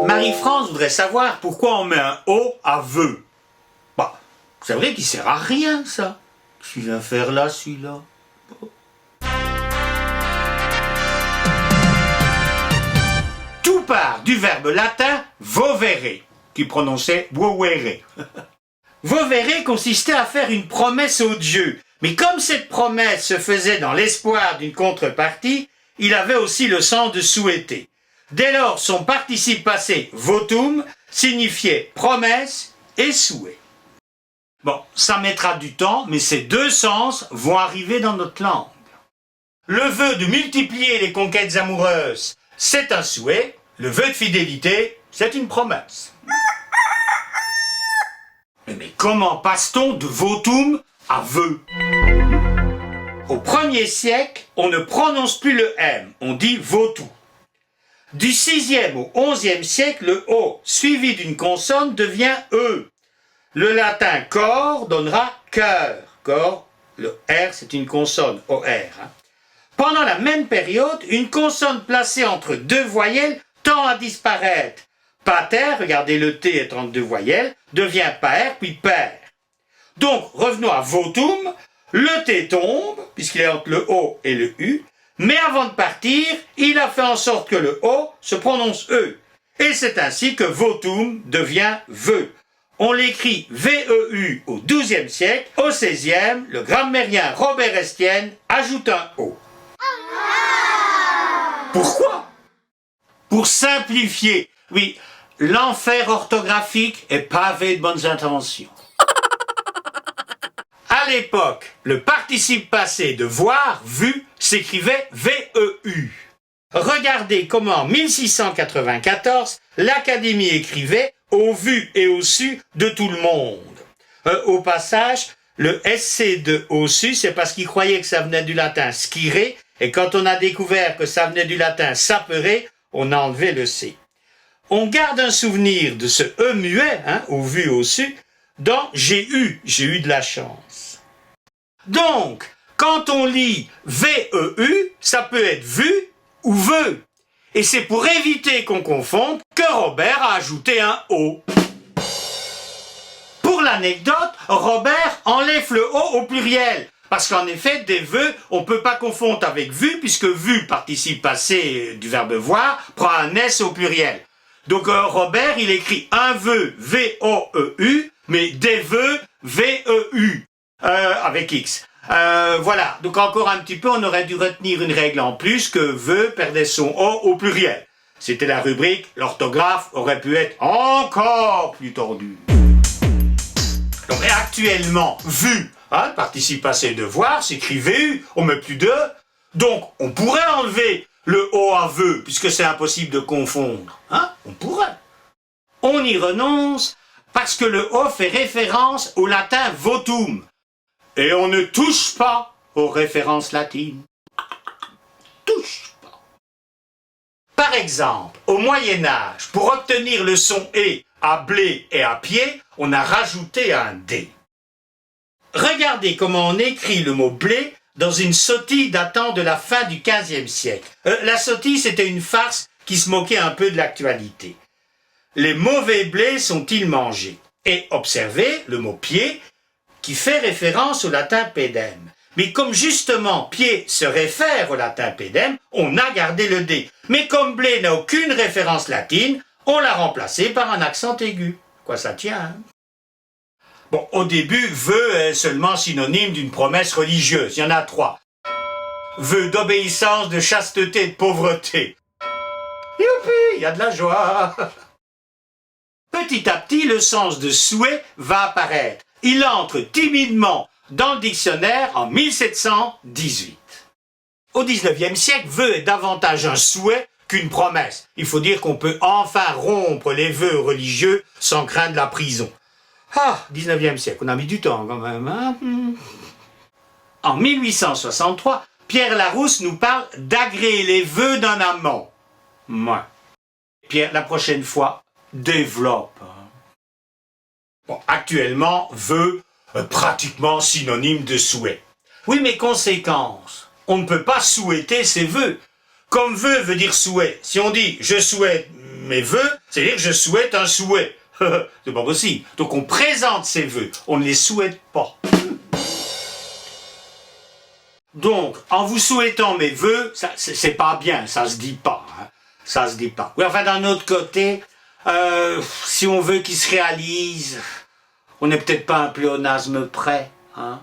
Marie-France voudrait savoir pourquoi on met un O à vœu. Bah, c'est vrai qu'il sert à rien, ça. Qu'est-ce qu'il vient faire là, celui-là? Tout part du verbe latin vovere, qui prononçait vovere. Vovere consistait à faire une promesse au Dieu. Mais comme cette promesse se faisait dans l'espoir d'une contrepartie, il avait aussi le sens de souhaiter. Dès lors, son participe passé votum signifiait promesse et souhait. Bon, ça mettra du temps, mais ces deux sens vont arriver dans notre langue. Le vœu de multiplier les conquêtes amoureuses, c'est un souhait. Le vœu de fidélité, c'est une promesse. Mais comment passe-t-on de votum à vœu? Au 1er siècle, on ne prononce plus le M, on dit votu. Du 6e au 11e siècle, le O, suivi d'une consonne, devient E. Le latin cor donnera cœur. Cor, le R, c'est une consonne, OR. Pendant la même période, une consonne placée entre deux voyelles tend à disparaître. Pater, regardez le T est entre deux voyelles, devient paer puis père. Donc, revenons à votum, le T tombe, puisqu'il est entre le O et le U, mais avant de partir, il a fait en sorte que le O se prononce E. Et c'est ainsi que votum devient vœu. On l'écrit V-E-U au XIIe siècle. Au XVIe, le grammairien Robert Estienne ajoute un O. Pourquoi? Pour simplifier. Oui, l'enfer orthographique est pavé de bonnes intentions. À l'époque, le participe passé de voir, vu, s'écrivait V-E-U. Regardez comment en 1694, l'Académie écrivait au vu et au su de tout le monde. Au passage, le SC de au su, c'est parce qu'il croyait que ça venait du latin scire, et quand on a découvert que ça venait du latin sapere, on a enlevé le C. On garde un souvenir de ce E muet, au vu, au su, dans j'ai eu de la chance. Donc, quand on lit V-E-U, ça peut être vu ou veut. Et c'est pour éviter qu'on confonde que Robert a ajouté un O. Pour l'anecdote, Robert enlève le O au pluriel. Parce qu'en effet, des vœux, on ne peut pas confondre avec vu, puisque vu, participe passé du verbe voir, prend un S au pluriel. Donc Robert, il écrit un vœu, V-O-E-U, mais des vœux, V-E-U, avec X. Voilà, donc encore un petit peu, on aurait dû retenir une règle en plus que vœu perdait son O au pluriel. C'était la rubrique, l'orthographe aurait pu être encore plus tordue. Donc, et actuellement, vu, le participe passé de voir, s'écrit VU, on met plus de, donc on pourrait enlever le O à vœu, puisque c'est impossible de confondre. On pourrait. On y renonce parce que le O fait référence au latin votum. Et on ne touche pas aux références latines. Touche pas. Par exemple, au Moyen-Âge, pour obtenir le son E à blé et à pied, on a rajouté un D. Regardez comment on écrit le mot blé dans une sottille datant de la fin du XVe siècle. La sottille, c'était une farce qui se moquait un peu de l'actualité. Les mauvais blés sont-ils mangés? Et observez le mot pied, qui fait référence au latin pedem. Mais comme justement pied se réfère au latin pedem, on a gardé le D. Mais comme blé n'a aucune référence latine, on l'a remplacé par un accent aigu. Quoi ça tient, Bon, au début, vœu est seulement synonyme d'une promesse religieuse. Il y en a 3. Vœu d'obéissance, de chasteté, de pauvreté. Youpi, il y a de la joie. Petit à petit, le sens de souhait va apparaître. Il entre timidement dans le dictionnaire en 1718. Au XIXe siècle, vœu est davantage un souhait qu'une promesse. Il faut dire qu'on peut enfin rompre les vœux religieux sans craindre la prison. 19e siècle, on a mis du temps quand même. En 1863, Pierre Larousse nous parle d'agréer les vœux d'un amant. Pierre, la prochaine fois, développe. Bon, actuellement, vœu, pratiquement synonyme de souhait. Oui, mais conséquence, on ne peut pas souhaiter ses vœux. Comme vœu veut dire souhait. Si on dit « je souhaite mes vœux, c'est-à-dire que je souhaite un souhait. C'est pas possible. Donc on présente ses vœux, on ne les souhaite pas. Donc, en vous souhaitant mes vœux, ça, c'est pas bien, ça se dit pas. Hein. Ça se dit pas. Oui, enfin, d'un autre côté, si on veut qu'ils se réalisent, on n'est peut-être pas un pléonasme près. Hein.